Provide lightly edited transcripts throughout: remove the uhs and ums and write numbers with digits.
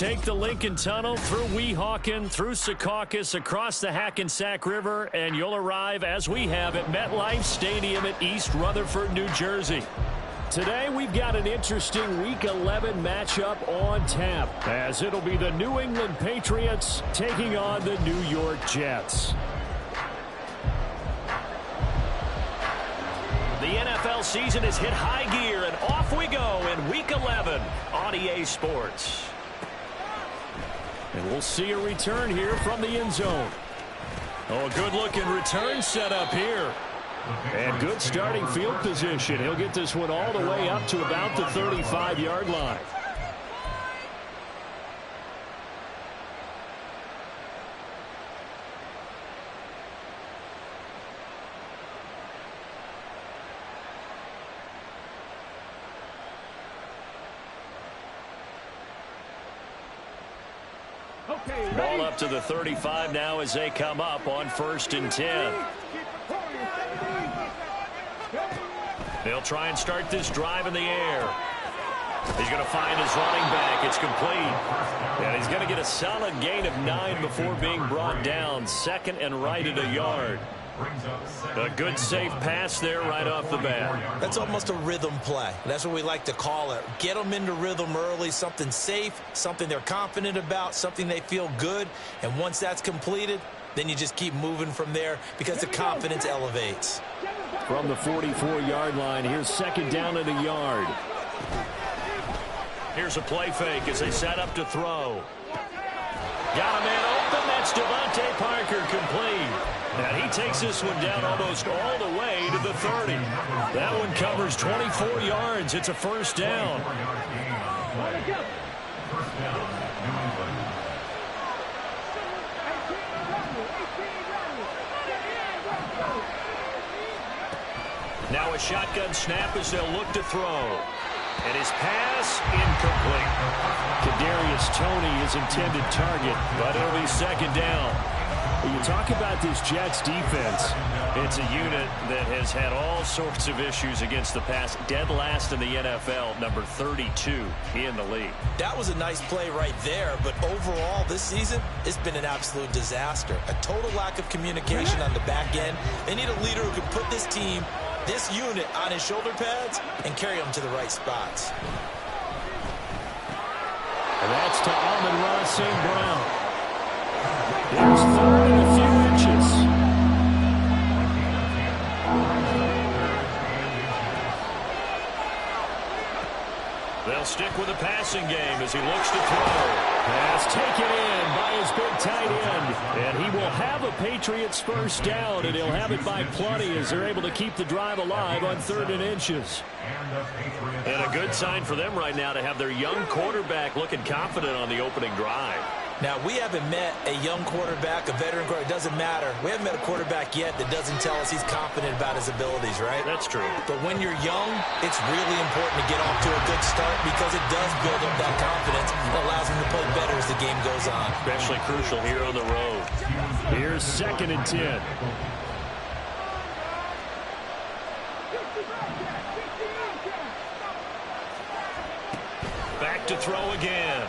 take the Lincoln Tunnel through Weehawken, through Secaucus, across the Hackensack River, and you'll arrive, as we have, at MetLife Stadium at East Rutherford, New Jersey. Today, we've got an interesting Week 11 matchup on tap, as it'll be the New England Patriots taking on the New York Jets. The NFL season has hit high gear, and off we go in Week 11 on EA Sports. And we'll see a return here from the end zone. Oh, a good-looking return set up here. And good starting field position. He'll get this one all the way up to about the 35-yard line. Ball up to the 35 now as they come up on 1st and 10. They'll try and start this drive in the air. He's going to find his running back. It's complete. And he's going to get a solid gain of 9 before being brought down. 2nd and right at a yard. A good safe pass there right off the bat. That's almost a rhythm play. That's what we like to call it. Get them into rhythm early, something safe, something they're confident about, something they feel good. And once that's completed, then you just keep moving from there because the confidence elevates. From the 44-yard line, here's 2nd down and a yard. Here's a play fake as they set up to throw. Got a man open. That's Devontae Parker, complete. And he takes this one down almost all the way to the 30. That one covers 24 yards. It's a 1st down. Now a shotgun snap as they'll look to throw. And his pass incomplete. Kadarius Toney is intended target, but it'll be 2nd down. When you talk about this Jets defense, it's a unit that has had all sorts of issues against the pass. Dead last in the NFL, number 32 in the league. That was a nice play right there, but overall this season, it's been an absolute disaster. A total lack of communication on the back end. They need a leader who can put this team, this unit, on his shoulder pads and carry them to the right spots. And that's to Amon-Ra St. Brown. Here's 3rd and a few inches. They'll stick with the passing game as he looks to throw. Pass taken in by his big tight end. And he will have a Patriots 1st down, and he'll have it by plenty as they're able to keep the drive alive on 3rd and inches. And a good sign for them right now to have their young quarterback looking confident on the opening drive. Now, we haven't met a young quarterback, a veteran quarterback. It doesn't matter. We haven't met a quarterback yet that doesn't tell us he's confident about his abilities, right? That's true. But when you're young, it's really important to get off to a good start because it does build up that confidence and allows him to play better as the game goes on. Especially crucial here on the road. Here's 2nd and 10. Back to throw again.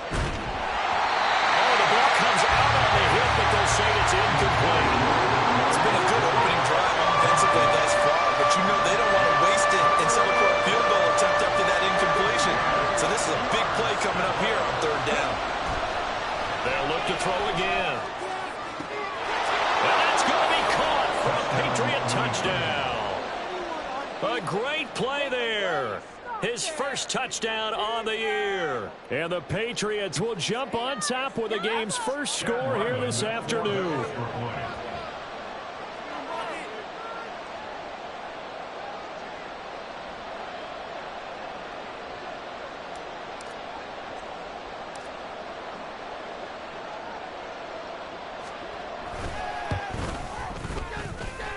Comes out on the hit, but they'll say it's incomplete. It's been a good opening drive offensively thus far, but you know they don't want to waste it and settle for a field goal attempt after that incompletion. So this is a big play coming up here on 3rd down. They'll look to throw again. And that's going to be caught for a Patriot touchdown. A great play there. His 1st touchdown on the year. And the Patriots will jump on top with the game's 1st score here this afternoon.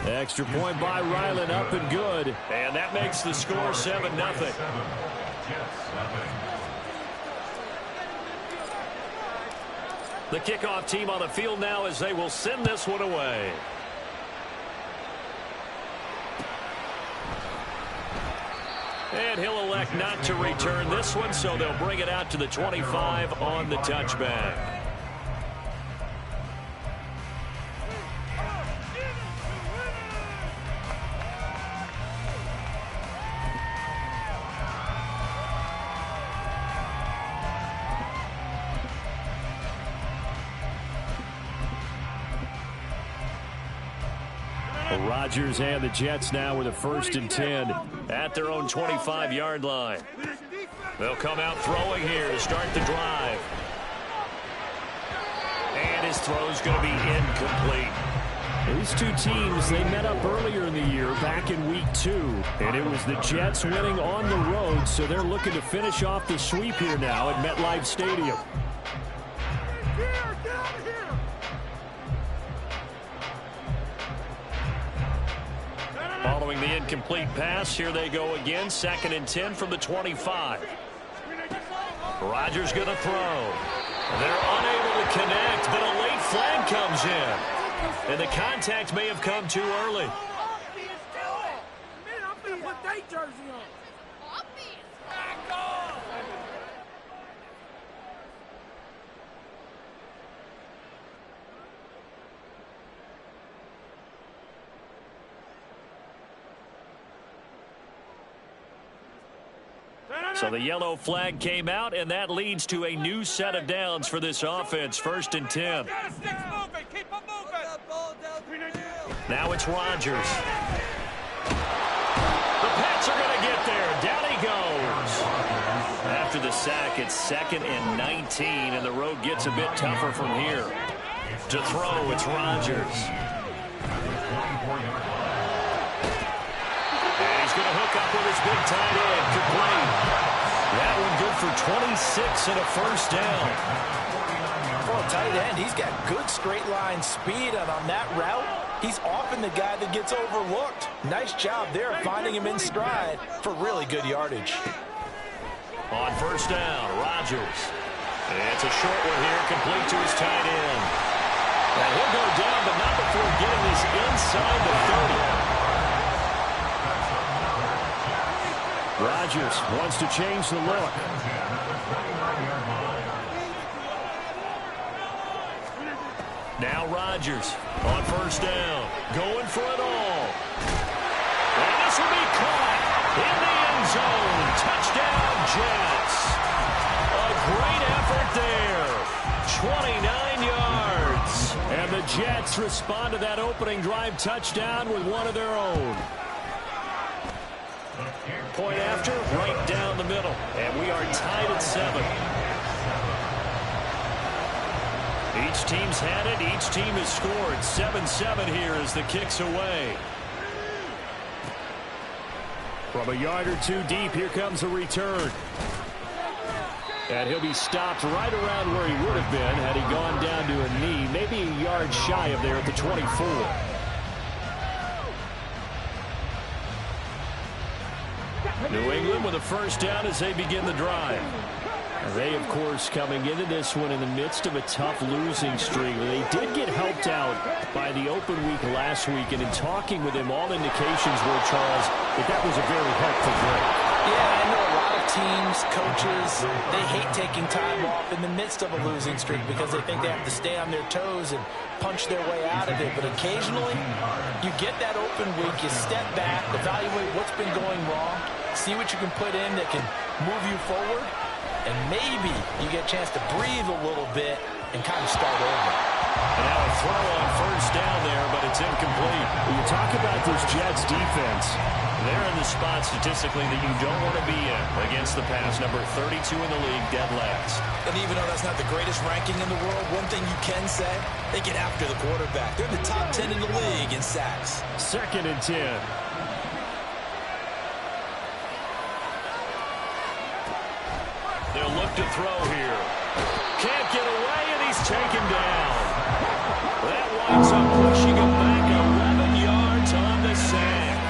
Extra point by Ryland, up and good. And that makes the score 7-0. The kickoff team on the field now as they will send this one away. And he'll elect not to return this one, so they'll bring it out to the 25 on the touchback. Rodgers and the Jets now with a 1st and 10 at their own 25-yard line. They'll come out throwing here to start the drive. And his throw's going to be incomplete. These two teams, they met up earlier in the year back in week 2. And it was the Jets winning on the road, so they're looking to finish off the sweep here now at MetLife Stadium. Following the incomplete pass, here they go again. 2nd and 10 from the 25. Rodgers going to throw. They're unable to connect, but a late flag comes in. And the contact may have come too early. So the yellow flag came out, and that leads to a new set of downs for this offense. 1st and 10. Now it's Rodgers. The Pats are going to get there. Down he goes. After the sack, it's 2nd and 19, and the road gets a bit tougher from here. To throw, it's Rodgers. And he's going to hook up with his big tight end. Complete. That one good for 26 and a 1st down. For a tight end, he's got good straight line speed, and on that route, he's often the guy that gets overlooked. Nice job there finding him in stride for really good yardage. On 1st down, Rodgers. And it's a short one here, complete to his tight end. And he'll go down, but not before getting this inside the 30. Rodgers wants to change the look. Now Rodgers on 1st down, going for it all. And this will be caught in the end zone. Touchdown, Jets. A great effort there. 29 yards. And the Jets respond to that opening drive touchdown with one of their own. Point after, right down the middle. And we are tied at 7. Each team's had it. Each team has scored. 7-7 here as the kick's away. From a yard or two deep, here comes a return. And he'll be stopped right around where he would have been had he gone down to a knee. Maybe a yard shy of there at the 24. New England with a 1st down as they begin the drive. They, of course, coming into this one in the midst of a tough losing streak. They did get helped out by the open week last week, and in talking with him, all indications were, Charles, that was a very helpful break. Yeah, I know a lot of teams, coaches, they hate taking time off in the midst of a losing streak because they think they have to stay on their toes and punch their way out of it. But occasionally, you get that open week, you step back, evaluate what's been going wrong, see what you can put in that can move you forward, and maybe you get a chance to breathe a little bit and kind of start over. And now a throw on 1st down there, but it's incomplete. When you talk about this Jets defense, they're in the spot statistically that you don't want to be in against the pass. Number 32 in the league, dead last. And even though that's not the greatest ranking in the world, one thing you can say, they get after the quarterback. They're in the top 10 in the league in sacks. 2nd and 10. They'll look to throw here. Can't get away, and he's taken down. That winds up pushing him back 11 yards on the sack.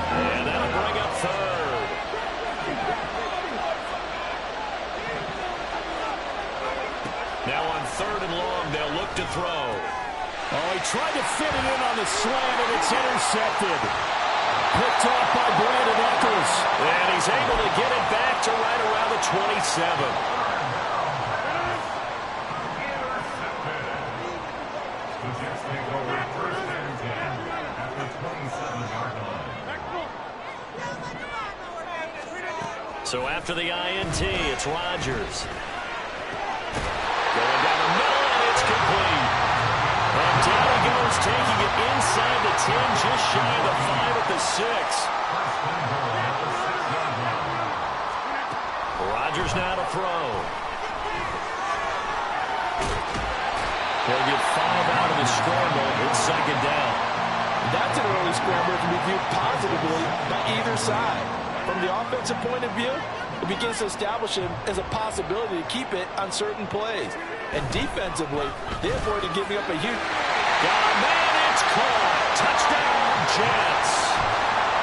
And that'll bring up 3rd. Now on 3rd and long, they'll look to throw. oh, he tried to fit it in on the slant, and it's intercepted. Picked off by Brandon Echols. And he's able to get it back to right around the 27. So after the INT, it's Rodgers. Going down the middle, and it's complete. And down he goes, taking it inside the 10, just shy of the 5 at the 6. Rodgers now to throw. He'll get 5 out of the scramble. It's second down. That's an early scramble that can be viewed positively by either side. From the offensive point of view, it begins to establish him as a possibility to keep it on certain plays. And defensively, they avoided giving up a huge... Got a man, it's caught. Touchdown, Jets.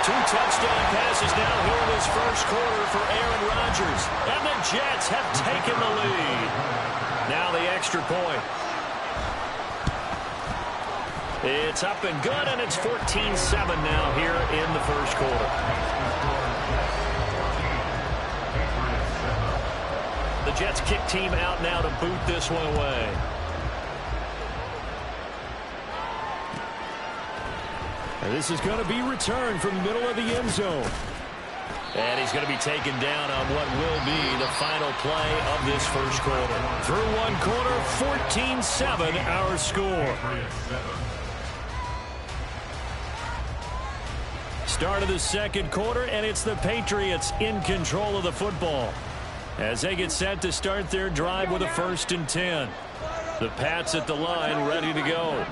2 touchdown passes now here in this first quarter for Aaron Rodgers. And the Jets have taken the lead. Now the extra point. It's up and good, and it's 14-7 now here in the first quarter. The Jets kick team out now to boot this one away. And this is going to be returned from the middle of the end zone. And he's going to be taken down on what will be the final play of this first quarter. Through one quarter, 14-7 our score. Start of the second quarter, and it's the Patriots in control of the football as they get set to start their drive with a 1st and 10. The Pats at the line ready to go.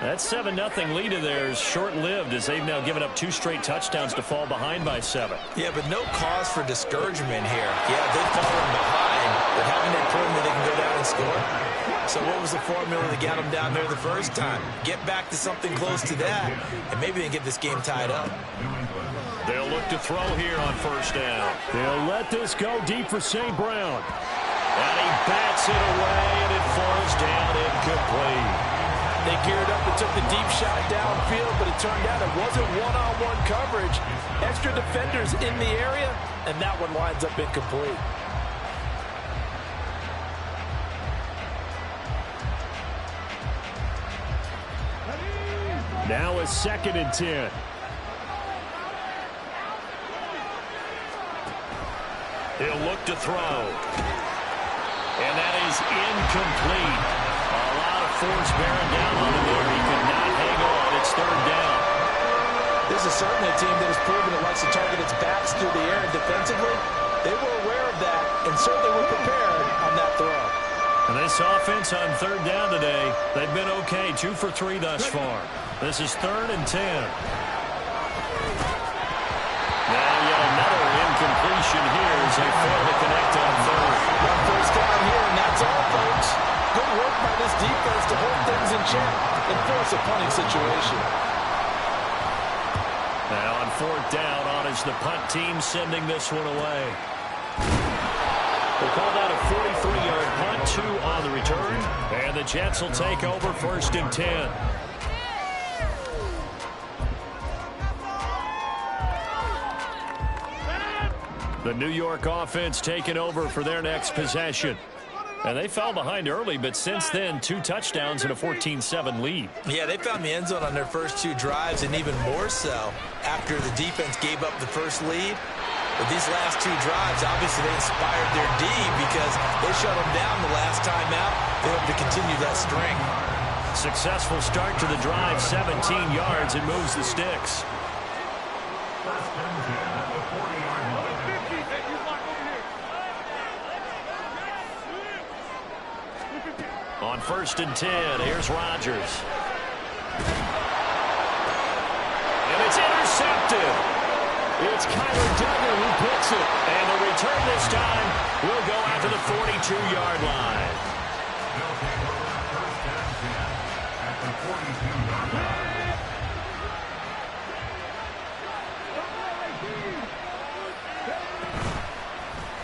That 7-0 lead of theirs short-lived as they've now given up 2 straight touchdowns to fall behind by 7. Yeah, but no cause for discouragement here. Yeah, they've fallen behind, but haven't they proven that they can go down and score? So what was the formula to get them down there the first time? Get back to something close to that, and maybe they can get this game tied up. They'll look to throw here on 1st down. They'll let this go deep for St. Brown. And he bats it away, and it falls down incomplete. They geared up and took the deep shot downfield, but it turned out it wasn't one-on-one coverage. Extra defenders in the area, and that one winds up incomplete. Now a 2nd and 10. He'll look to throw. And that is incomplete. A lot of force bearing down on him there. He could not hang on. It's 3rd down. This is certainly a team that has proven it likes to target its backs through the air, and defensively, they were aware of that and certainly were prepared on that throw. And this offense on 3rd down today, they've been okay. 2 for 3 thus far. This is 3rd and 10. Now yet another incompletion here as they fail to connect on 3rd. 1 first down here, and that's all, folks. Good work by this defense to hold things in check and force a punting situation. Now on 4th down, on is the punt team sending this one away. We'll call that a 43-yard punt, 2 on the return. And the Jets will take over 1st and 10. The New York offense taking over for their next possession. And they fell behind early, but since then, 2 touchdowns and a 14-7 lead. Yeah, they found the end zone on their first 2 drives, and even more so after the defense gave up the first lead. But these last 2 drives, obviously they inspired their D because they shut them down the last time out. They hope to continue that string. Successful start to the drive, 17 yards, and moves the sticks. On 1st and 10, here's Rodgers. And it's intercepted. It's Kyler Duggar who picks it. And the return this time will go after the 42-yard line.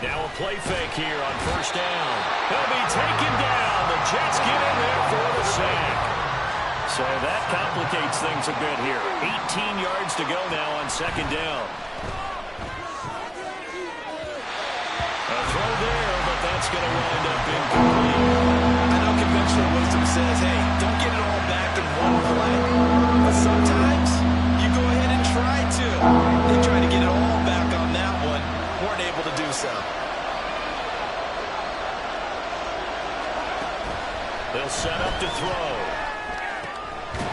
Now a play fake here on 1st down. He'll be taken down. The Jets get in there for the sack. So that complicates things a bit here. 18 yards to go now on 2nd down. going to wind up incomplete. I know conventional wisdom says, hey, don't get it all back in one play. But sometimes you go ahead and try to. They tried to get it all back on that one. Weren't able to do so. They'll set up to throw.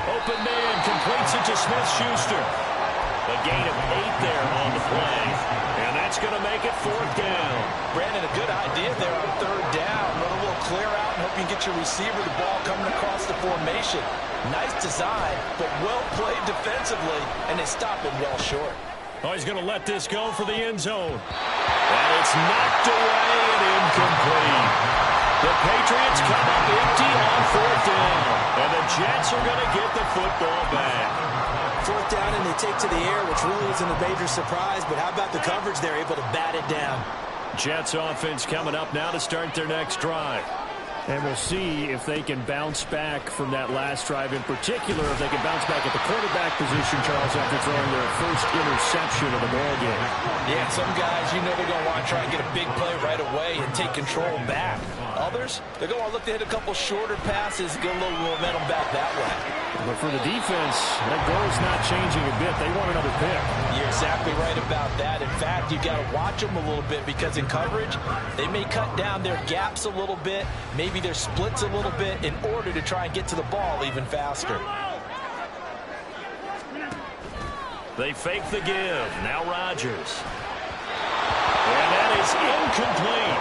Open man completes it to Smith-Schuster. A gain of 8 there on the play. And that's going to make it 4th down. Brandon, a good idea there on 3rd down. Run a little clear out and hope you can get your receiver the ball coming across the formation. Nice design, but well played defensively, and they stop it well short. Oh, he's going to let this go for the end zone. And it's knocked away and incomplete. The Patriots come up empty on 4th down. And the Jets are going to get the football back. 4th down and they take to the air, which really isn't a major surprise, but how about the coverage? They're able to bat it down. Jets offense coming up now to start their next drive. And we'll see if they can bounce back from that last drive, in particular if they can bounce back at the quarterback position, Charles, after throwing their first interception of the ball game. Yeah, some guys, you know they're going to want to try and get a big play right away and take control back. Others, they're going to look to hit a couple shorter passes, get a little momentum back that way. But for the defense, that goal's not changing a bit. They want another pick. You're exactly right about that. In fact, you got to watch them a little bit because in coverage, they may cut down their gaps a little bit, maybe their splits a little bit in order to try and get to the ball even faster. They fake the give. Now Rodgers. And that is incomplete.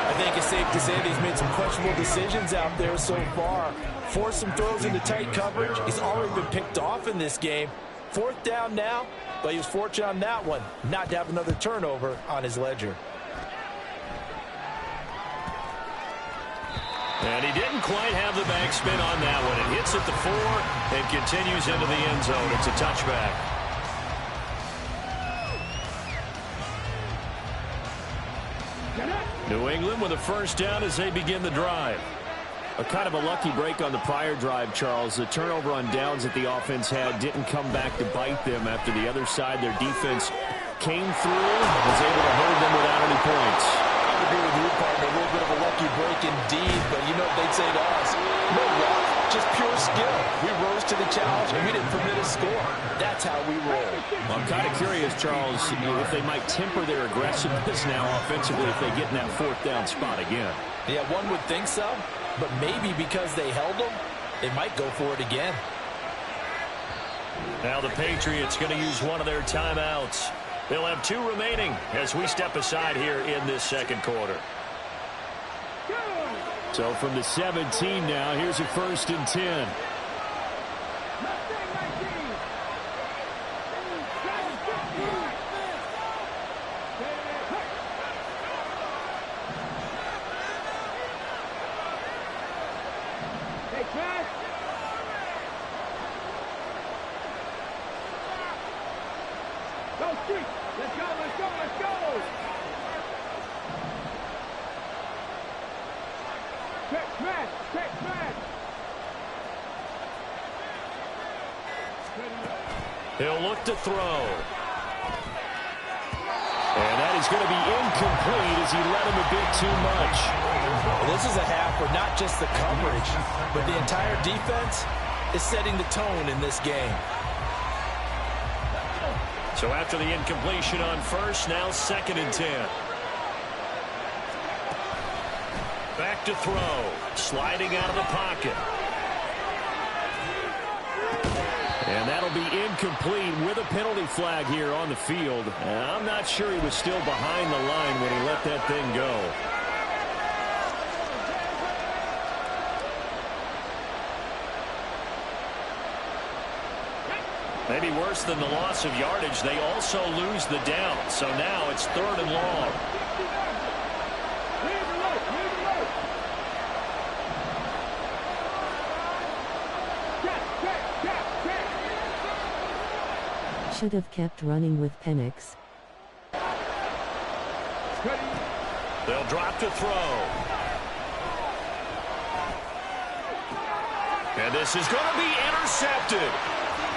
I think it's safe to say that he's made some questionable decisions out there so far. Forced some throws into tight coverage. He's already been picked off in this game. 4th down now, but he was fortunate on that one not to have another turnover on his ledger. And he didn't quite have the backspin on that one. It hits at the 4 and continues into the end zone. It's a touchback. New England with a first down as they begin the drive. A kind of a lucky break on the prior drive, Charles. The turnover on downs that the offense had didn't come back to bite them after the other side. Their defense came through, was able to hold them without any points. I would agree with you, partner. A little bit of a lucky break indeed, but you know what they'd say to us? No luck, just pure skill. We rose to the challenge, and we didn't permit a score. That's how we roll. I'm kind of curious, Charles, if they might temper their aggressiveness now offensively if they get in that 4th down spot again. Yeah, one would think so, but maybe because they held them, they might go for it again. Now the Patriots going to use one of their timeouts. They'll have 2 remaining as we step aside here in this second quarter. So from the 17 now, here's a 1st and 10. He'll look to throw. And that is going to be incomplete as he let him a bit too much. Well, this is a half where not just the coverage, but the entire defense is setting the tone in this game. So after the incompletion on first, now 2nd and 10. Back to throw. Sliding out of the pocket. And that'll be incomplete with a penalty flag here on the field. And I'm not sure he was still behind the line when he let that thing go. Maybe worse than the loss of yardage, they also lose the down. So now it's 3rd and long. Should have kept running with Penix. They'll drop to throw. And this is going to be intercepted.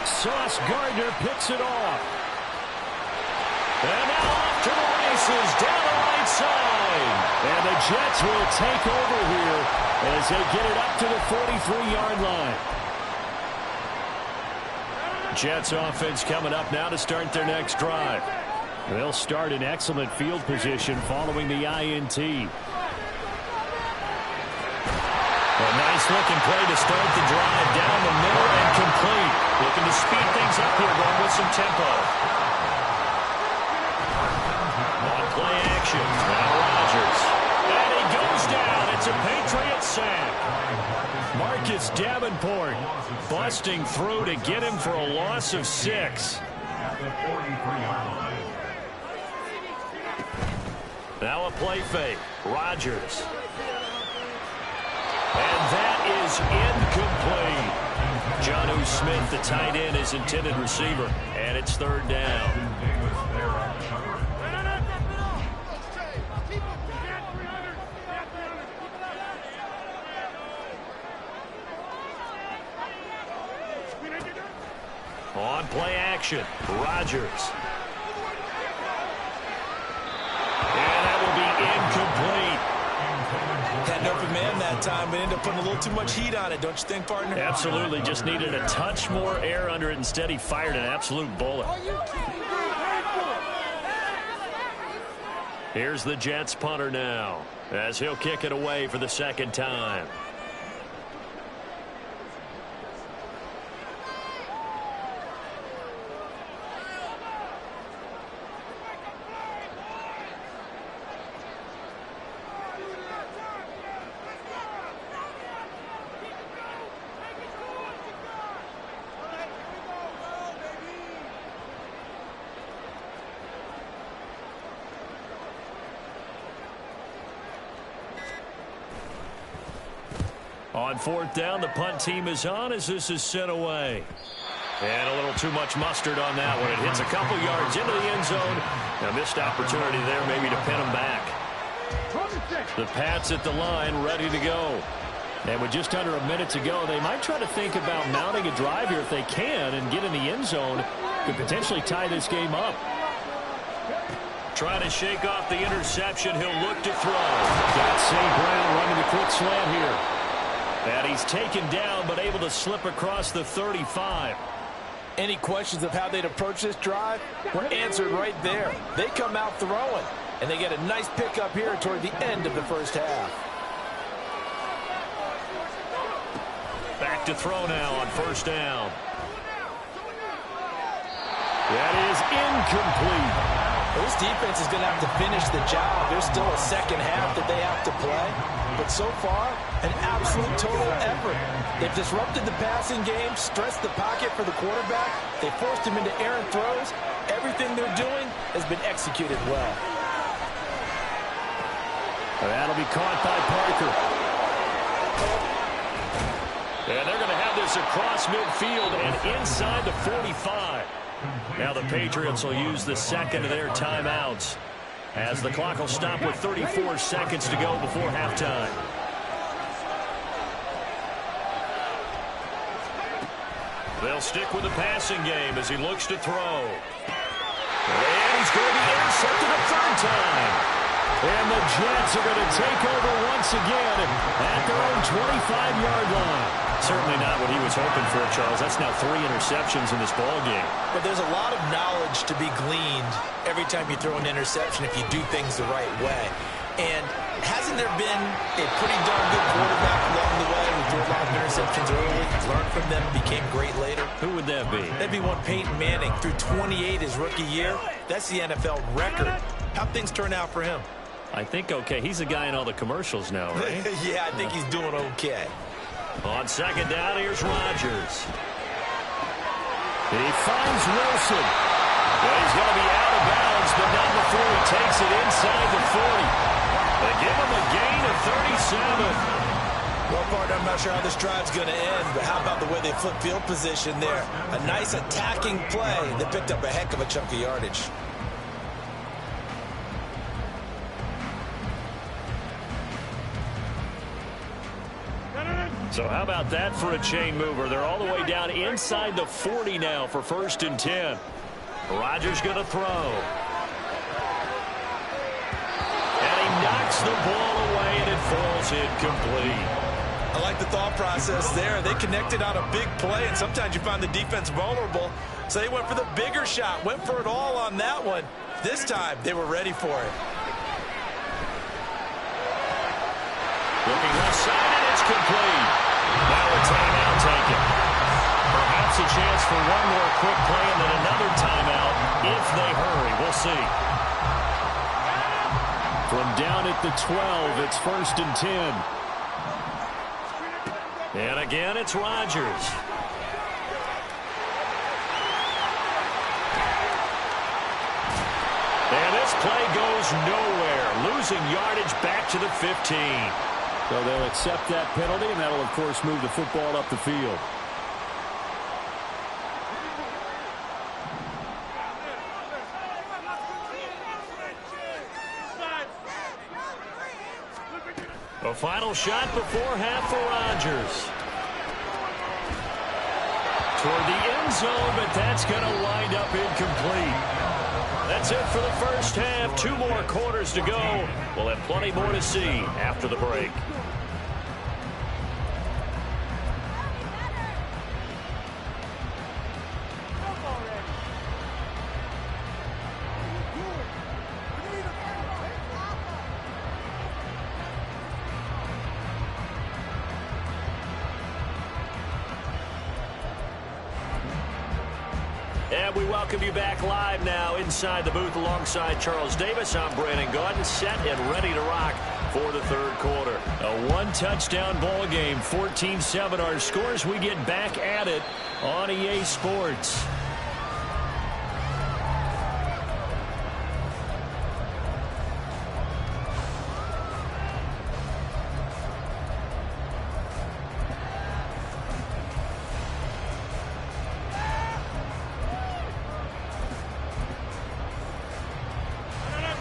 Sauce Gardner picks it off. And now off to the races down the right side. And the Jets will take over here as they get it up to the 43-yard line. Jets offense coming up now to start their next drive. They'll start in excellent field position following the INT. A nice-looking play to start the drive down the middle and complete. Looking to speed things up here, going with some tempo. On play action, now Rodgers. And he goes down. It's a Patriot sack. Marcus Davenport busting through to get him for a loss of 6. Now a play fake. Rodgers. And that is incomplete. Jonnu Smith, the tight end, is intended receiver. And it's 3rd down. On play action, Rodgers. And that will be incomplete. Had an open man that time, but ended up putting a little too much heat on it, don't you think, partner? Absolutely. Just needed a touch more air under it. Instead, he fired an absolute bullet. Here's the Jets punter now, as he'll kick it away for the 2nd time. On 4th down, the punt team is on as this is sent away. And a little too much mustard on that one. It hits a couple yards into the end zone. A missed opportunity there maybe to pin them back. The Pats at the line ready to go. And with just under a minute to go, they might try to think about mounting a drive here if they can and get in the end zone. Could potentially tie this game up. Trying to shake off the interception. He'll look to throw. Got St. Brown running the quick slant here. And he's taken down, but able to slip across the 35. Any questions of how they'd approach this drive were answered right there. They come out throwing, and they get a nice pickup here toward the end of the 1st half. Back to throw now on 1st down. That is incomplete. Well, this defense is going to have to finish the job. There's still a 2nd half that they have to play. But so far, an absolute total effort. They've disrupted the passing game, stressed the pocket for the quarterback. They forced him into errant throws. Everything they're doing has been executed well. That'll be caught by Parker. And they're going to have this across midfield and inside the 45. Now the Patriots will use the 2nd of their timeouts as the clock will stop with 34 seconds to go before halftime. They'll stick with the passing game as he looks to throw. And he's going to be intercepted a 3rd time. And the Jets are going to take over once again at their own 25-yard line. Certainly not what he was hoping for, Charles. That's now 3 interceptions in this ballgame. But there's a lot of knowledge to be gleaned every time you throw an interception if you do things the right way. And hasn't there been a pretty darn good quarterback along the way who threw a lot of interceptions early, learned from them, became great later? Who would that be? That'd be one Peyton Manning. Threw 28 his rookie year. That's the NFL record. How'd things turn out for him? I think okay. He's the guy in all the commercials now, right? Yeah, I think he's doing okay. On 2nd down, here's Rodgers. He finds Wilson. Well, he's going to be out of bounds, but not before he takes it inside the 40. They give him a gain of 37. Well, partner, I'm not sure how this drive's going to end, but how about the way they flip field position there? A nice attacking play that picked up a heck of a chunk of yardage. So how about that for a chain mover? They're all the way down inside the 40 now for 1st and 10. Rodgers going to throw. And he knocks Gets the ball away, and it falls incomplete. I like the thought process there. They connected on a big play, and sometimes you find the defense vulnerable. So they went for the bigger shot, went for it all on that one. This time, they were ready for it. Looking left side, and it's complete. Now a timeout taken. Perhaps a chance for one more quick play and then another timeout if they hurry. We'll see. From down at the 12, it's 1st and 10. And again, it's Rodgers. And this play goes nowhere, losing yardage back to the 15. So they'll accept that penalty, and that'll, of course, move the football up the field. A final shot before half for Rodgers. Toward the end zone, but that's going to wind up incomplete. That's it for the first half. 2 more quarters to go. We'll have plenty more to see after the break. And we welcome you back live now inside the booth alongside Charles Davis. I'm Brandon Gaudin, set and ready to rock for the third quarter. A one-touchdown ball game, 14-7 our scores. We get back at it on EA Sports.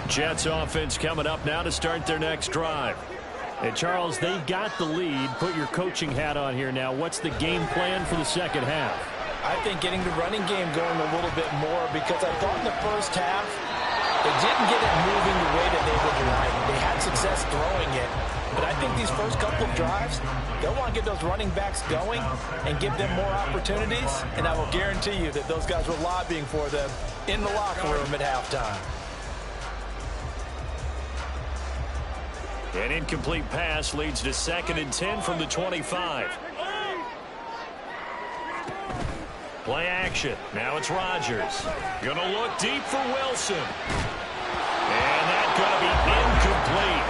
Jets offense coming up now to start their next drive. And Charles, they've got the lead. Put your coaching hat on here now. What's the game plan for the second half? I think getting the running game going a little bit more, because I thought in the first half they didn't get it moving the way that they would like. They had success throwing it. But I think these first couple of drives, they'll want to get those running backs going and give them more opportunities. And I will guarantee you that those guys were lobbying for them in the locker room at halftime. An incomplete pass leads to 2nd and 10 from the 25. Play action. Now it's Rodgers. Going to look deep for Wilson. And that's going to be incomplete.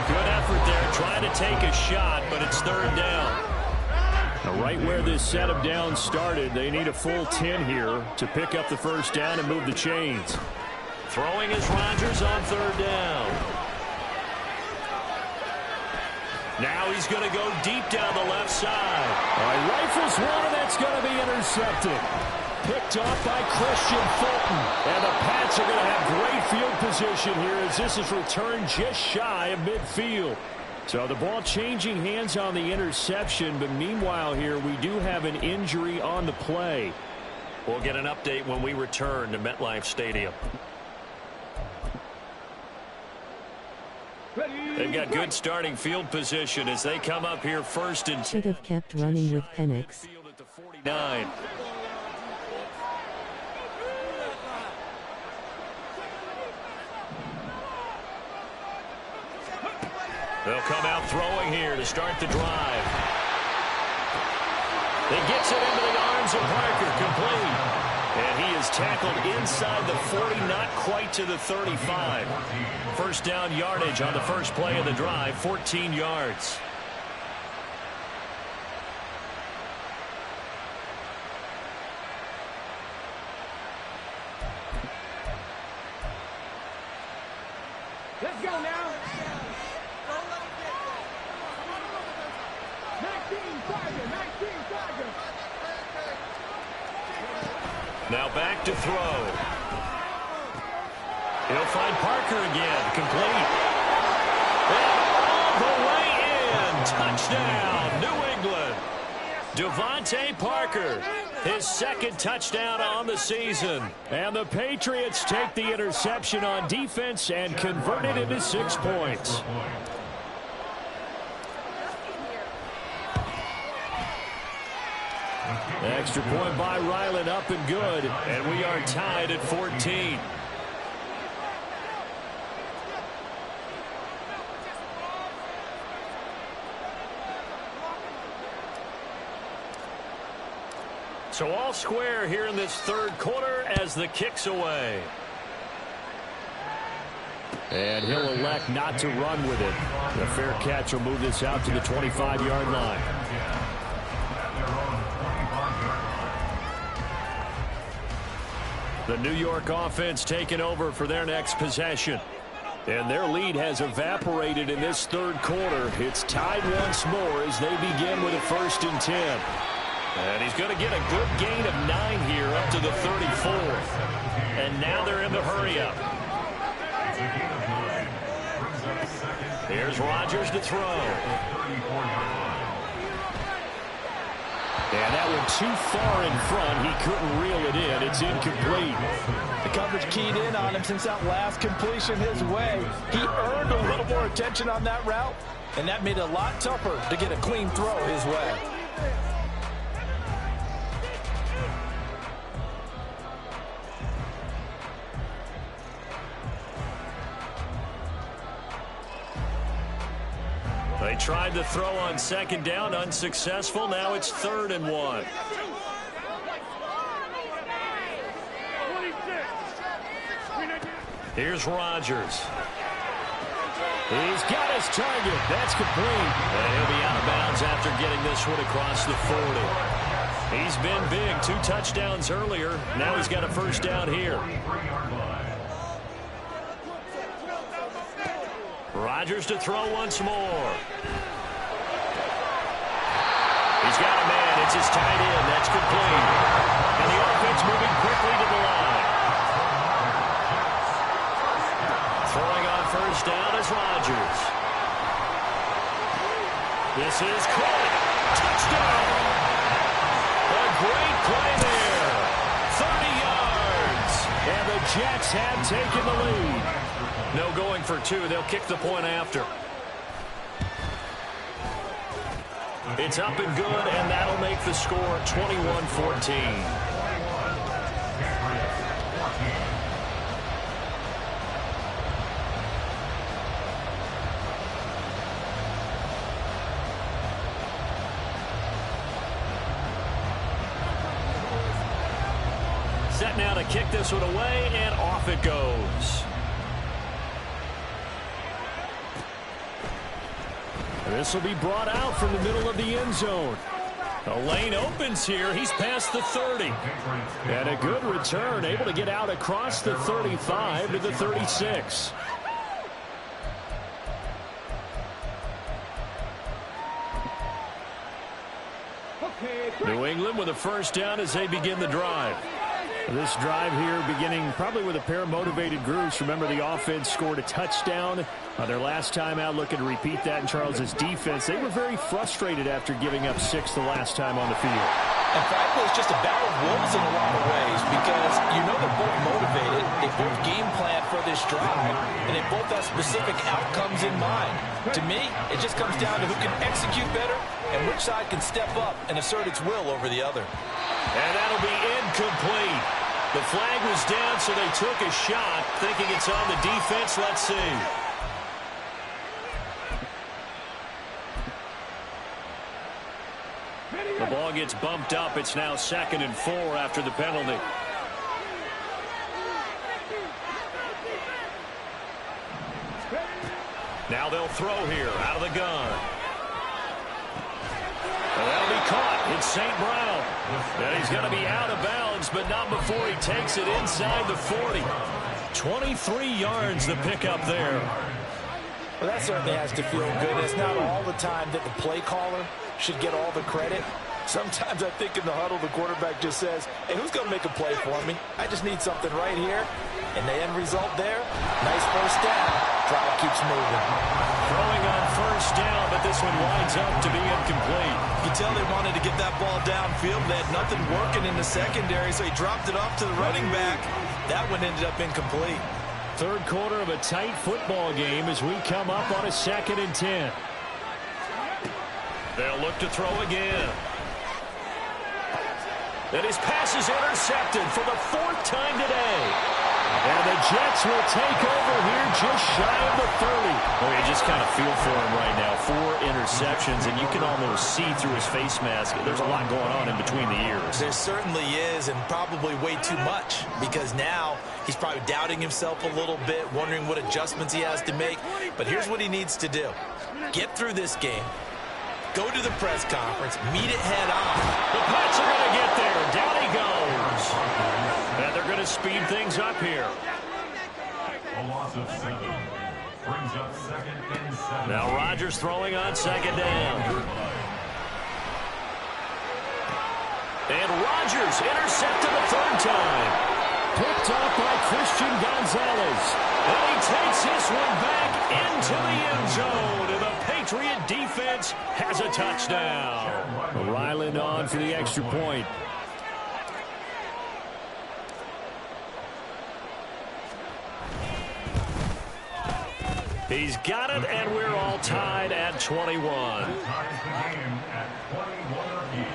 Good effort there trying to take a shot, but it's 3rd down. Now right where this set of downs started, they need a full 10 here to pick up the first down and move the chains. Throwing is Rodgers on 3rd down. Now he's going to go deep down the left side. All right, rifles one, and that's going to be intercepted. Picked off by Christian Fulton. And the Pats are going to have great field position here as this is returned just shy of midfield. So the ball changing hands on the interception, but meanwhile here we do have an injury on the play. We'll get an update when we return to MetLife Stadium. They've got good starting field position as they come up here 1st and 10. Should have kept running with Penix. Field at the 49. They'll come out throwing here to start the drive. He gets it into the arms of Parker, complete. And he is tackled inside the 40, not quite to the 35. First down yardage on the first play of the drive, 14 yards. Let's go now. Maxine Tiger. Now back to throw. He'll find Parker again. Complete. And all the way in. Touchdown, New England. Devontae Parker His second touchdown on the season. And the Patriots take the interception on defense and convert it into 6 points. Extra point by Ryland, up and good. And we are tied at 14. So all square here in this third quarter as the kick's away. And he'll elect not to run with it. The fair catch will move this out to the 25-yard line. The New York offense taking over for their next possession. And their lead has evaporated in this third quarter. It's tied once more as they begin with a 1st and 10. And he's going to get a good gain of 9 here up to the 34. And now they're in the hurry-up. Here's Rodgers to throw. And that one too far in front. He couldn't reel it in. It's incomplete. The coverage keyed in on him since that last completion his way. He earned a little more attention on that route, and that made it a lot tougher to get a clean throw his way. They tried to throw on 2nd down, unsuccessful. Now it's 3rd and 1. Here's Rodgers. He's got his target. That's complete. And he'll be out of bounds after getting this one across the 40. He's been big. 2 touchdowns earlier. Now he's got a 1st down here. Rodgers to throw once more. He's got a man. It's his tight end. That's complete. And the offense moving quickly to the line. Throwing on 1st down is Rodgers. This is caught. Touchdown. A great play there. 30 yards. And the Jets have taken the lead. No going for 2. They'll kick the point after. It's up and good, and that'll make the score 21-14. Set now to kick this one away, and off it goes. This will be brought out from the middle of the end zone. The lane opens here. He's past the 30. And a good return, able to get out across the 35 to the 36. New England with a 1st down as they begin the drive. This drive here beginning probably with a pair of motivated groups. Remember, the offense scored a touchdown their last time out, looking to repeat that in Charles's defense. They were very frustrated after giving up 6 the last time on the field. And frankly, it's just a battle of wills in a lot of ways because you know they're both motivated, they both game plan for this drive, and they both have specific outcomes in mind. To me, it just comes down to who can execute better and which side can step up and assert its will over the other. And that'll be incomplete. The flag was down, so they took a shot, thinking it's on the defense. Let's see. The ball gets bumped up. It's now 2nd and 4 after the penalty. Now they'll throw here out of the gun. And that'll be caught. It's St. Brown. And he's going to be out of bounds, but not before he takes it inside the 40. 23 yards the pickup there. Well, that certainly has to feel good. It's not all the time that the play caller should get all the credit. Sometimes I think in the huddle, the quarterback just says, hey, who's going to make a play for me? I just need something right here. And the end result there, nice first down. Drive keeps moving. Throwing on first down, but this one winds up to be incomplete. You can tell they wanted to get that ball downfield. They had nothing working in the secondary, so he dropped it off to the running back. That one ended up incomplete. Third quarter of a tight football game as we come up on a 2nd and 10. They'll look to throw again. And his pass is intercepted for the 4th time today. And the Jets will take over here just shy of the 30. Well, you just kind of feel for him right now. 4 interceptions, and you can almost see through his face mask. There's a lot going on in between the ears. There certainly is, and probably way too much, because now he's probably doubting himself a little bit, wondering what adjustments he has to make. But here's what he needs to do. Get through this game. Go to the press conference. Meet it head on. The Pats are going to get there. Down he goes. And they're going to speed things up here. A loss of 7. Brings up 2nd and 7. Now Rodgers throwing on 2nd down. And Rodgers intercepted the 3rd time. Picked up by Christian Gonzalez. And he takes this one back into the end zone. And the Patriot defense has a touchdown. Ryland on for the extra point. He's got it, and we're all tied at 21. Ties the game at 21 apiece.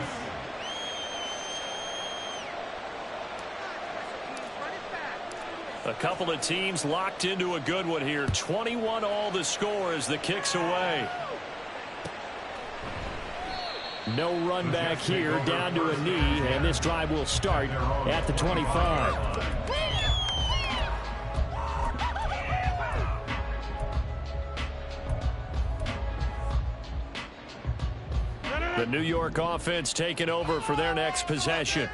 A couple of teams locked into a good one here. 21 all the score as the kick's away. No run back here, down to a knee, and this drive will start at the 25. The New York offense taking over for their next possession.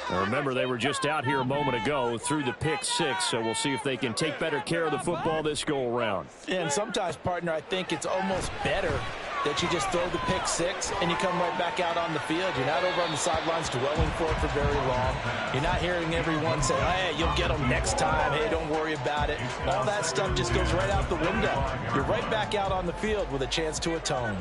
Now remember, they were just out here a moment ago through the pick 6, so we'll see if they can take better care of the football this go-around. And sometimes, partner, I think it's almost better that you just throw the pick 6 and you come right back out on the field. You're not over on the sidelines dwelling for it for very long. You're not hearing everyone say, hey, you'll get them next time. Hey, don't worry about it. All that stuff just goes right out the window. You're right back out on the field with a chance to atone.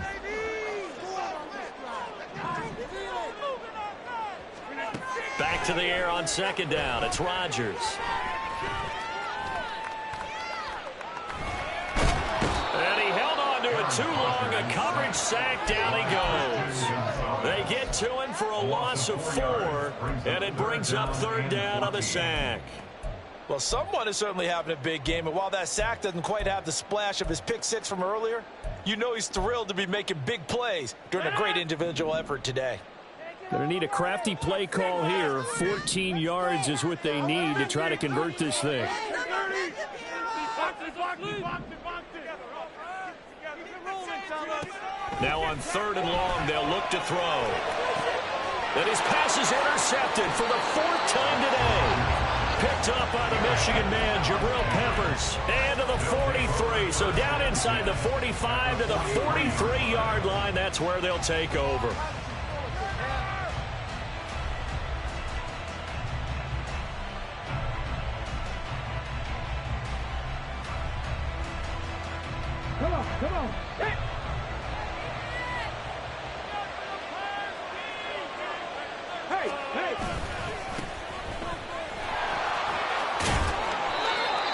Back to the air on 2nd down. It's Rodgers. And he held on to it too long. A coverage sack. Down he goes. They get to him for a loss of 4, and it brings up 3rd down on the sack. Well, someone is certainly having a big game, and while that sack doesn't quite have the splash of his pick 6 from earlier, you know he's thrilled to be making big plays during a great individual effort today. Going to need a crafty play call here. 14 yards is what they need to try to convert this thing. Now on 3rd and long, they'll look to throw. And his pass is intercepted for the 4th time today. Picked up by the Michigan man, Jabril Peppers. And to the 43. So down inside the 45 to the 43-yard line. That's where they'll take over. Come on. Hey.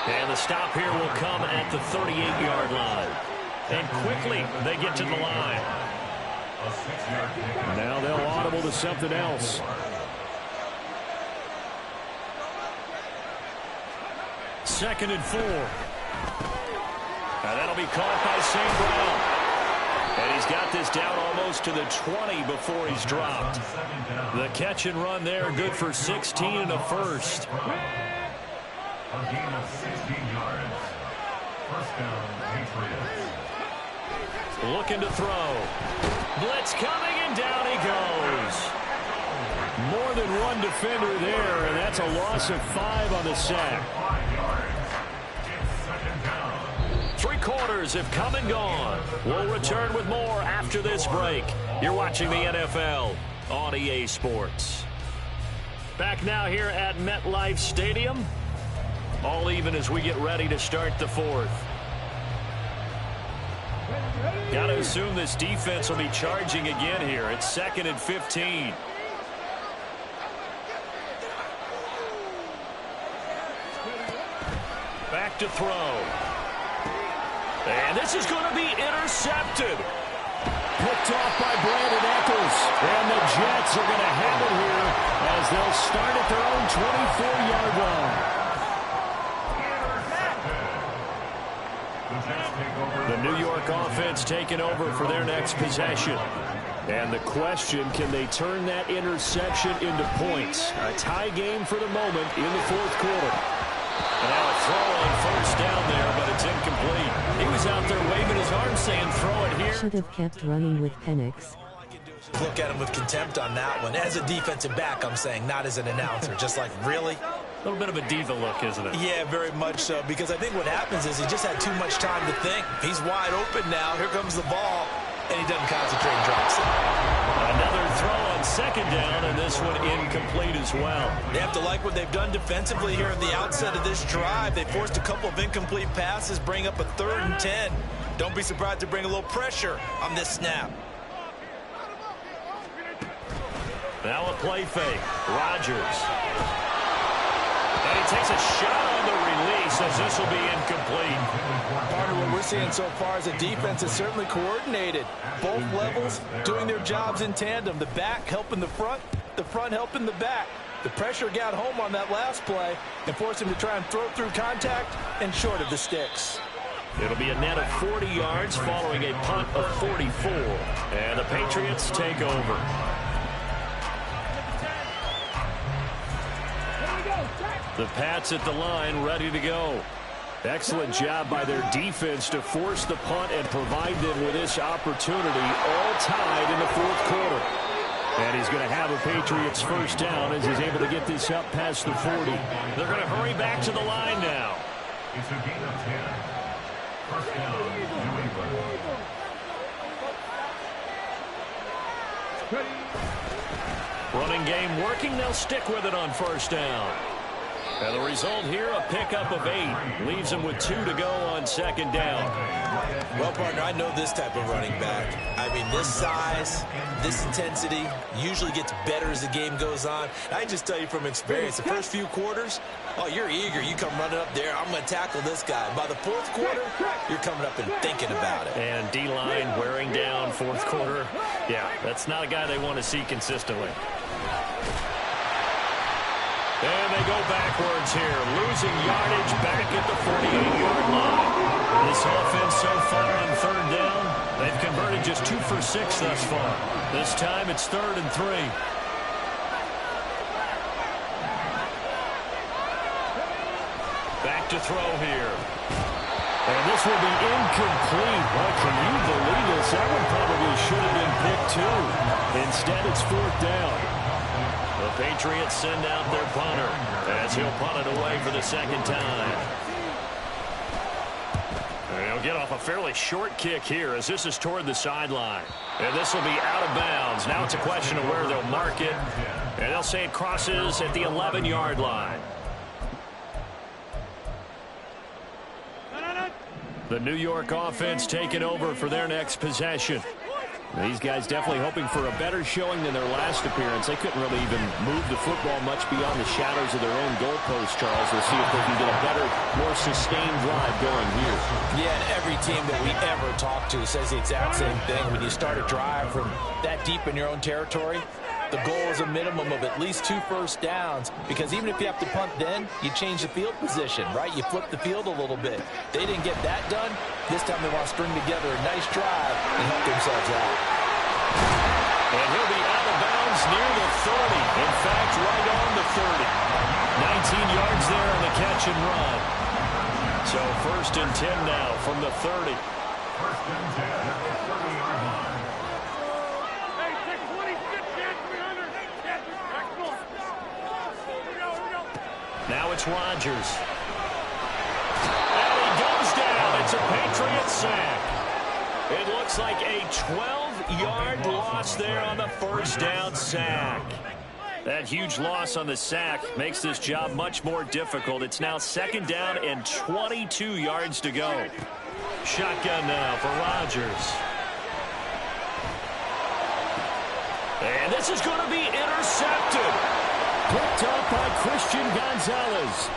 And the stop here will come at the 38-yard line. And quickly they get to the line. Now they'll audible to something else. Second and 4. Now that'll be caught by St. Brown. And he's got this down almost to the 20 before he's dropped. The catch and run there, good for 16 and a first. A gain of 16 yards. First down, Patriots. Looking to throw. Blitz coming, and down he goes. More than one defender there, and that's a loss of 5 on the sack. 5 yards. It's second down. 3 quarters have come and gone. We'll return with more after this break. You're watching the NFL on EA Sports. Back now here at MetLife Stadium. All even as we get ready to start the fourth. Got to assume this defense will be charging again here. It's 2nd and 15. Back to throw. And this is going to be intercepted. Picked off by Brandon Echols. And the Jets are going to have it here as they'll start at their own 24-yard line. The New York offense taking over for their next possession. And the question, can they turn that interception into points? A tie game for the moment in the fourth quarter. And now a throw on first down there, but it's incomplete. He was out there waving his arm saying throw it here. Should have kept running with Penix. Look at him with contempt on that one. As a defensive back, I'm saying, not as an announcer. Just like, really? A little bit of a diva look, isn't it? Yeah, very much so. Because I think what happens is he just had too much time to think. He's wide open now. Here comes the ball. And he doesn't concentrate and drops it. Another throw on second down, and this one incomplete as well. They have to like what they've done defensively here at the outset of this drive. They forced a couple of incomplete passes, bring up a 3rd and 10. Don't be surprised to bring a little pressure on this snap. Now a play fake. Rodgers. And he takes a shot on the release as this will be incomplete. Part of what we're seeing so far is a defense is certainly coordinated. Both levels doing their jobs in tandem. The back helping the front helping the back. The pressure got home on that last play and forced him to try and throw through contact and short of the sticks. It'll be a net of 40 yards following a punt of 44. And the Patriots take over. The Pats at the line, ready to go. Excellent job by their defense to force the punt and provide them with this opportunity, all tied in the fourth quarter. And he's going to have a Patriots first down as he's able to get this up past the 40. They're going to hurry back to the line now. It's a gain of 10. First down, New England. Running game working. They'll stick with it on first down. And the result here, a pickup of 8. Leaves them with 2 to go on second down. Well, partner, I know this type of running back. I mean, this size, this intensity usually gets better as the game goes on. I just tell you from experience, the first few quarters, oh, you're eager. You come running up there, I'm going to tackle this guy. By the fourth quarter, you're coming up and thinking about it. And D-line wearing down fourth quarter. Yeah, that's not a guy they want to see consistently. And they go backwards here, losing yardage back at the 48-yard line. This offense so far on third down, they've converted just 2 for 6 thus far. This time it's 3rd and 3. Back to throw here. And this will be incomplete. Well, can you believe this? That one probably should have been picked too. Instead, it's 4th down. The Patriots send out their punter as he'll punt it away for the second time. And he'll get off a fairly short kick here as this is toward the sideline. And this will be out of bounds. Now it's a question of where they'll mark it. And they'll say it crosses at the 11-yard line. The New York offense taking over for their next possession. These guys definitely hoping for a better showing than their last appearance. They couldn't really even move the football much beyond the shadows of their own goalpost, Charles. We'll see if they can get a better, more sustained drive going here. Yeah, and every team that we ever talk to says the exact same thing. When you start a drive from that deep in your own territory, the goal is a minimum of at least 2 first downs, because even if you have to punt then, you change the field position, right? You flip the field a little bit. They didn't get that done. This time they want to string together a nice drive and help themselves out. And he'll be out of bounds near the 30. In fact, right on the 30. 19 yards there on the catch and run. So 1st and 10 now from the 30. 1st and 10 at the 30-yard line. Now it's Rodgers. And he goes down. It's a Patriot sack. It looks like a 12-yard loss there on the first down sack. That huge loss on the sack makes this job much more difficult. It's now 2nd down and 22 yards to go. Shotgun now for Rodgers. And this is going to be intercepted. Picked up by Christian Gonzalez.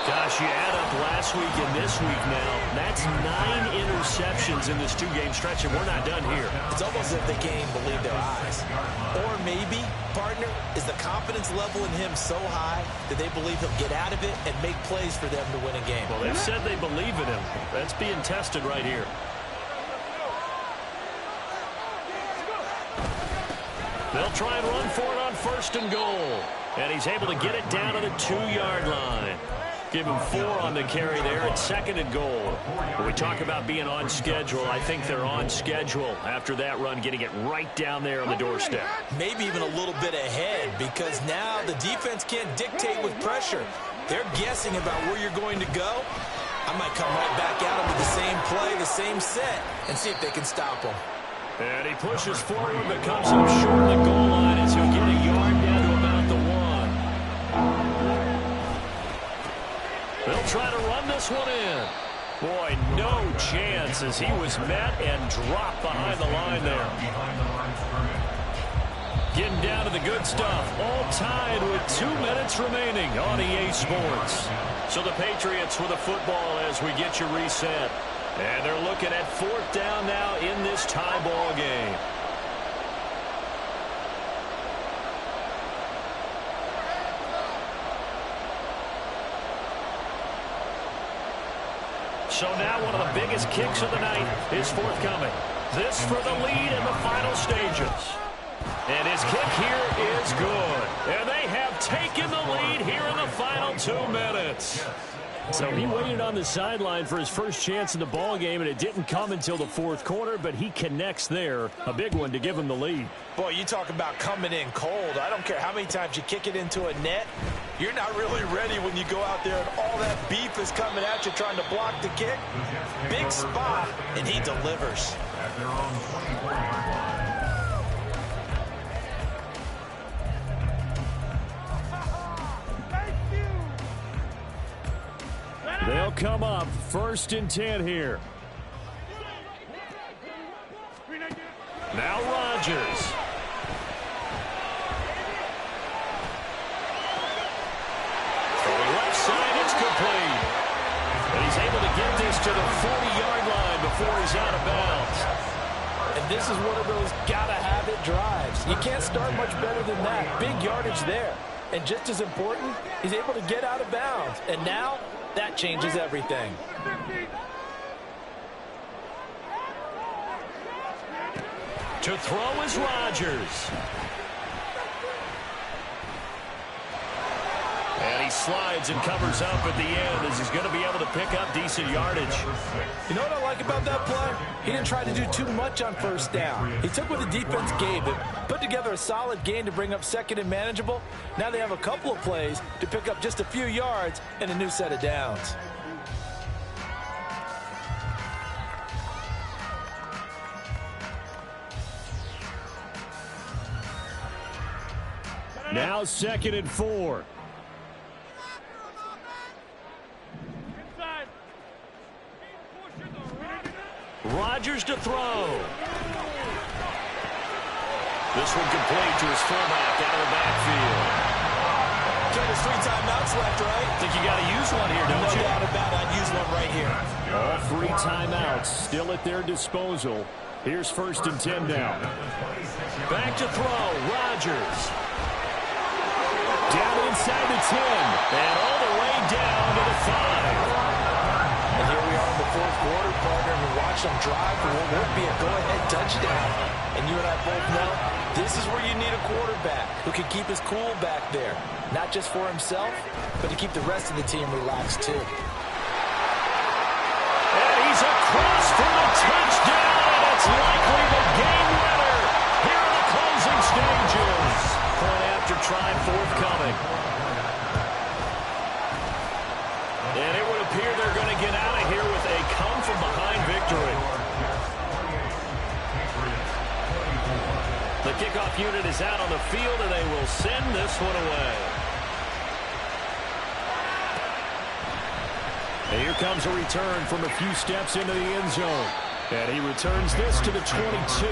Gosh, you add up last week and this week now. That's 9 interceptions in this 2-game stretch, and we're not done here. It's almost as if they can't even believe their eyes. Or maybe, partner, is the confidence level in him so high that they believe he'll get out of it and make plays for them to win a game. Well, they've said they believe in him. That's being tested right here. They'll try and run for it on 1st and goal. And he's able to get it down to the 2-yard line. Give him 4 on the carry there at 2nd and goal. When we talk about being on schedule, I think they're on schedule after that run, getting it right down there on the doorstep. Maybe even a little bit ahead, because now the defense can't dictate with pressure. They're guessing about where you're going to go. I might come right back at them with the same play, the same set, and see if they can stop them. And he pushes forward, but comes up short of the goal line as he'll get a yard down to about the 1. They'll try to run this one in. Boy, no chance as he was met and dropped behind the line there. Getting down to the good stuff. All tied with 2 minutes remaining on EA Sports. So the Patriots with a football as we get you reset. And they're looking at 4th down now in this tie ball game. So now one of the biggest kicks of the night is forthcoming. This for the lead in the final stages. And his kick here is good. And they have taken the lead here in the final 2 minutes. So he waited on the sideline for his first chance in the ball game, and it didn't come until the 4th quarter, but he connects there. A big one to give him the lead. Boy, you talk about coming in cold. I don't care how many times you kick it into a net. You're not really ready when you go out there and all that beef is coming at you trying to block the kick. Big spot, and he delivers. At their own 24-yard line. They'll come up 1st and 10 here. Now Rodgers. From the left side, it's complete. And he's able to get this to the 40-yard line before he's out of bounds. And this is one of those gotta-have-it drives. You can't start much better than that. Big yardage there. And just as important, he's able to get out of bounds. And now, that changes everything. To throw is Rodgers. And he slides and covers up at the end as he's going to be able to pick up decent yardage. You know what I like about that play? He didn't try to do too much on 1st down. He took what the defense gave him, put together a solid gain to bring up 2nd and manageable. Now they have a couple of plays to pick up just a few yards and a new set of downs. Now 2nd and 4. Rodgers to throw. This one complete to his fullback out of the backfield. Ken, there's 3 timeouts left, right? I think you got to use one here, don't you? No doubt about it. I'd use one right here. All 3 timeouts still at their disposal. Here's 1st and 10 now. Back to throw. Rodgers. Down inside the 10. And all the way down to the 5. And here we are in the 4th quarter, partner, and we watch them drive for what would be a go-ahead touchdown. And you and I both know this is where you need a quarterback who can keep his cool back there. Not just for himself, but to keep the rest of the team relaxed, too. And he's across for the touchdown, and it's likely the game winner here in the closing stages. Point after try forthcoming. And it would appear they're going to get out of here with a come-from-behind The kickoff unit is out on the field, and they will send this one away. And here comes a return from a few steps into the end zone. And he returns this to the 22.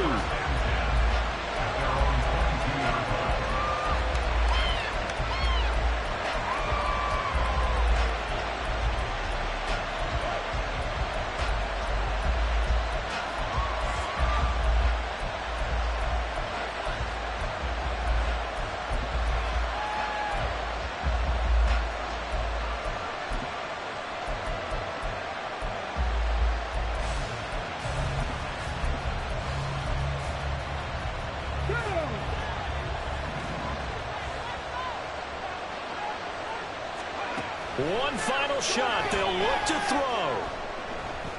One final shot. They'll look to throw.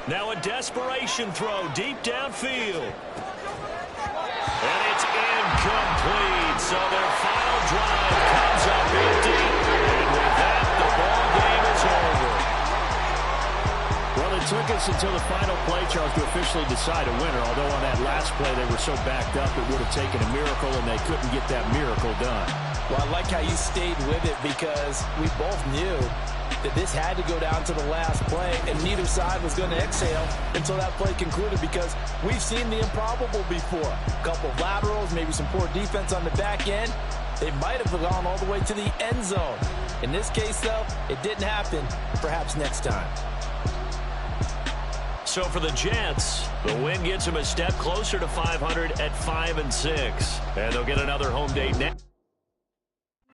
Now a desperation throw deep downfield. And it's incomplete. So their final drive comes up empty. And with that, the ball game is over. Well, it took us until the final play, Charles, to officially decide a winner. Although on that last play they were so backed up, it would have taken a miracle, and they couldn't get that miracle done. Well, I like how you stayed with it because we both knew that this had to go down to the last play, and neither side was going to exhale until that play concluded because we've seen the improbable before. A couple of laterals, maybe some poor defense on the back end. They might have gone all the way to the end zone. In this case, though, it didn't happen. Perhaps next time. So for the Jets, the win gets them a step closer to 500 at 5-6. And they'll get another home date next.